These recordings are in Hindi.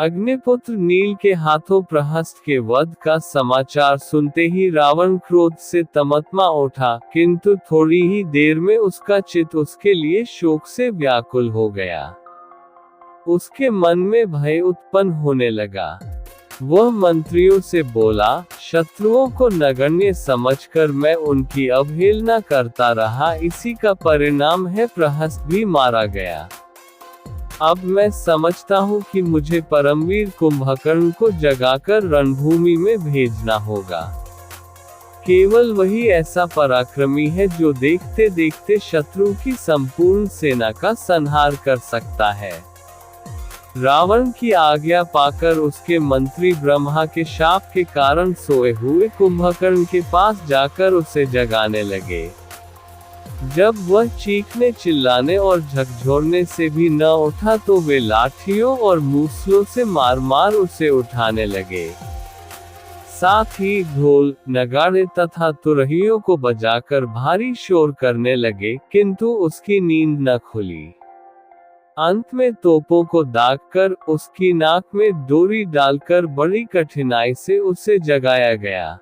अग्निपुत्र नील के हाथों प्रहस्त के वध का समाचार सुनते ही रावण क्रोध से तमतमा उठा, किंतु थोड़ी ही देर में उसका चित्त उसके लिए शोक से व्याकुल हो गया। उसके मन में भय उत्पन्न होने लगा। वह मंत्रियों से बोला, शत्रुओं को नगण्य समझकर मैं उनकी अवहेलना करता रहा, इसी का परिणाम है प्रहस्त भी मारा गया। अब मैं समझता हूँ कि मुझे परमवीर कुंभकर्ण को जगाकर रणभूमि में भेजना होगा। केवल वही ऐसा पराक्रमी है जो देखते देखते शत्रु की संपूर्ण सेना का संहार कर सकता है। रावण की आज्ञा पाकर उसके मंत्री ब्रह्मा के शाप के कारण सोए हुए कुंभकर्ण के पास जाकर उसे जगाने लगे। जब वह चीखने चिल्लाने और झकझोरने से भी न उठा तो वे लाठियों और मूसलों से मार मार उसे उठाने लगे। साथ ही ढोल, नगाड़े तथा तुरहियों को बजाकर भारी शोर करने लगे, किंतु उसकी नींद न खुली। अंत में तोपों को दागकर उसकी नाक में डोरी डालकर बड़ी कठिनाई से उसे जगाया गया।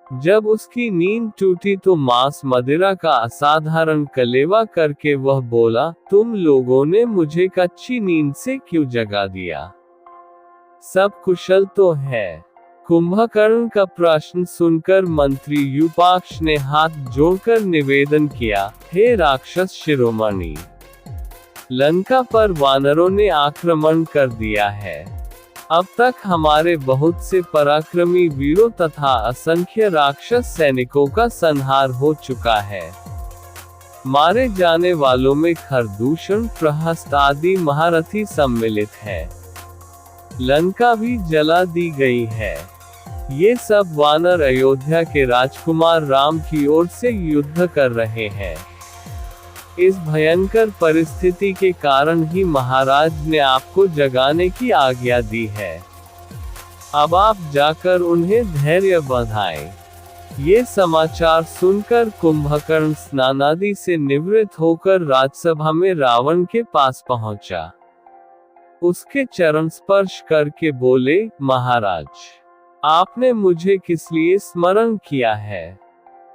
जब उसकी नींद टूटी तो मांस मदिरा का असाधारण कलेवा करके वह बोला, तुम लोगों ने मुझे कच्ची नींद से क्यों जगा दिया? सब कुशल तो है? कुंभकर्ण का प्रश्न सुनकर मंत्री यूपाक्ष ने हाथ जोड़कर निवेदन किया, हे राक्षस शिरोमणि, लंका पर वानरों ने आक्रमण कर दिया है। अब तक हमारे बहुत से पराक्रमी वीरों तथा असंख्य राक्षस सैनिकों का संहार हो चुका है। मारे जाने वालों में खरदूषण, प्रहस्त आदि महारथी सम्मिलित हैं। लंका भी जला दी गई है। ये सब वानर अयोध्या के राजकुमार राम की ओर से युद्ध कर रहे हैं। इस भयंकर परिस्थिति के कारण ही महाराज ने आपको जगाने की आज्ञा दी है। अब आप जाकर उन्हें धैर्य बंधाएं। ये समाचार सुनकर कुंभकर्ण स्नानादि से निवृत्त होकर राजसभा में रावण के पास पहुंचा। उसके चरण स्पर्श करके बोले, महाराज, आपने मुझे किस लिए स्मरण किया है?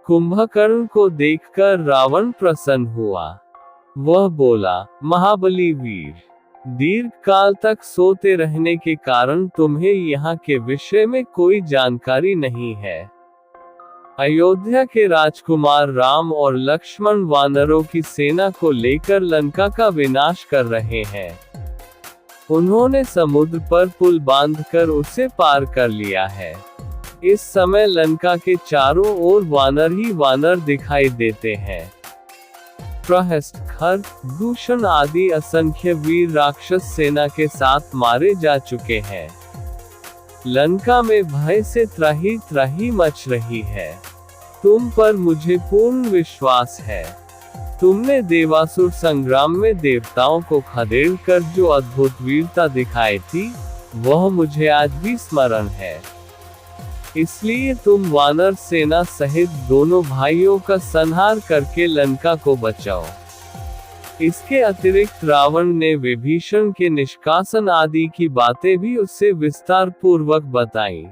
कुंभकर्ण को देखकर रावण प्रसन्न हुआ। वह बोला, महाबली वीर, दीर्घ काल तक सोते रहने के कारण तुम्हें यहाँ के विषय में कोई जानकारी नहीं है। अयोध्या के राजकुमार राम और लक्ष्मण वानरों की सेना को लेकर लंका का विनाश कर रहे हैं। उन्होंने समुद्र पर पुल बांधकर उसे पार कर लिया है। इस समय लंका के चारों ओर वानर ही वानर दिखाई देते हैं। प्रहस्त, खर, दूषण आदि असंख्य वीर राक्षस सेना के साथ मारे जा चुके हैं। लंका में भय से त्राही त्राही मच रही है। तुम पर मुझे पूर्ण विश्वास है। तुमने देवासुर संग्राम में देवताओं को खदेड़कर जो अद्भुत वीरता दिखाई थी, वह मुझे आज भी स्मरण है। इसलिए तुम वानर सेना सहित दोनों भाइयों का संहार करके लंका को बचाओ। इसके अतिरिक्त रावण ने विभीषण के निष्कासन आदि की बातें भी उससे विस्तार पूर्वक बताई।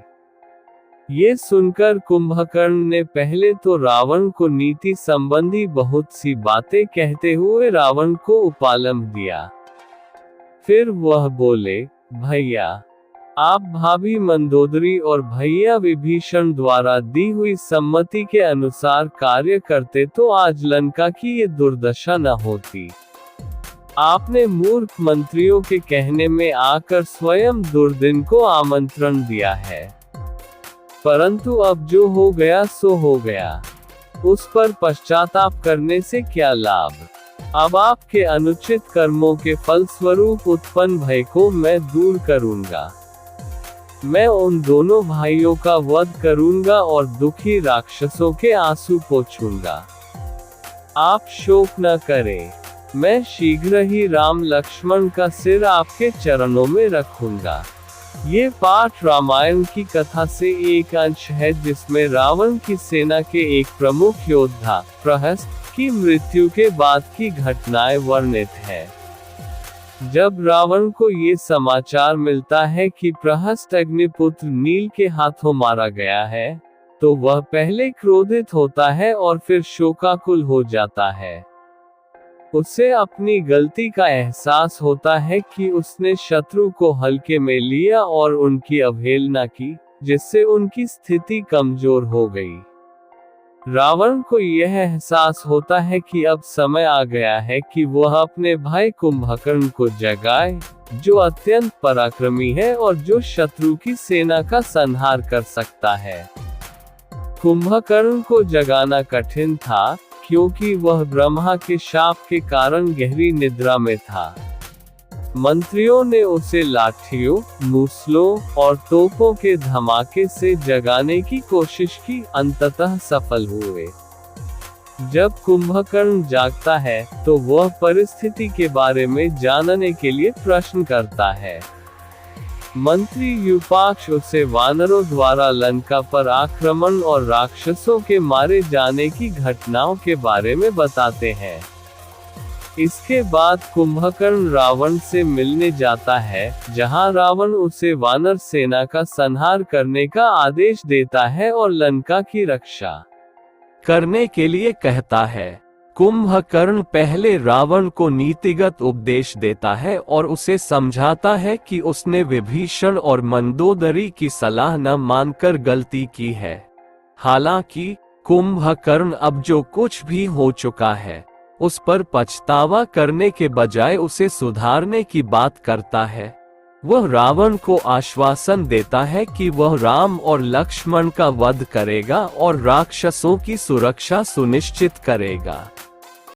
ये सुनकर कुंभकर्ण ने पहले तो रावण को नीति संबंधी बहुत सी बातें कहते हुए रावण को उपालम दिया। फिर वह बोले, भैया, आप भाभी मंदोदरी और भैया विभीषण द्वारा दी हुई सम्मति के अनुसार कार्य करते तो आज लंका की ये दुर्दशा न होती। आपने मूर्ख मंत्रियों के कहने में आकर स्वयं दुर्दिन को आमंत्रण दिया है। परंतु अब जो हो गया सो हो गया। उस पर पश्चाताप करने से क्या लाभ? अब आपके अनुचित कर्मों के फलस्वरूप उत्पन्न भय को मैं दूर करूंगा। मैं उन दोनों भाइयों का वध करूंगा और दुखी राक्षसों के आंसू पोंछूंगा। आप शोक न करें। मैं शीघ्र ही राम लक्ष्मण का सिर आपके चरणों में रखूंगा। ये पाठ रामायण की कथा से एक अंश है जिसमें रावण की सेना के एक प्रमुख योद्धा प्रहस्त की मृत्यु के बाद की घटनाएं वर्णित है। जब रावण को ये समाचार मिलता है कि प्रहस्त अग्निपुत्र नील के हाथों मारा गया है, तो वह पहले क्रोधित होता है और फिर शोकाकुल हो जाता है। उसे अपनी गलती का एहसास होता है कि उसने शत्रु को हल्के में लिया और उनकी अवहेलना की, जिससे उनकी स्थिति कमजोर हो गई। रावण को यह एहसास होता है कि अब समय आ गया है कि वह अपने भाई कुंभकर्ण को जगाए, जो अत्यंत पराक्रमी है और जो शत्रु की सेना का संहार कर सकता है। कुंभकर्ण को जगाना कठिन था, क्योंकि वह ब्रह्मा के शाप के कारण गहरी निद्रा में था। मंत्रियों ने उसे लाठियों, मूसलों और तोपों के धमाके से जगाने की कोशिश की, अंततः सफल हुए। जब कुंभकर्ण जागता है, तो वह परिस्थिति के बारे में जानने के लिए प्रश्न करता है। मंत्री युपाक्ष उसे वानरों द्वारा लंका पर आक्रमण और राक्षसों के मारे जाने की घटनाओं के बारे में बताते हैं। इसके बाद कुंभकर्ण रावण से मिलने जाता है, जहां रावण उसे वानर सेना का संहार करने का आदेश देता है और लंका की रक्षा करने के लिए कहता है। कुंभकर्ण पहले रावण को नीतिगत उपदेश देता है और उसे समझाता है कि उसने विभीषण और मंदोदरी की सलाह न मानकर गलती की है। हालांकि कुंभकर्ण अब जो कुछ भी हो चुका है, उस पर पछतावा करने के बजाय उसे सुधारने की बात करता है। वह रावण को आश्वासन देता है कि वह राम और लक्ष्मण का वध करेगा और राक्षसों की सुरक्षा सुनिश्चित करेगा।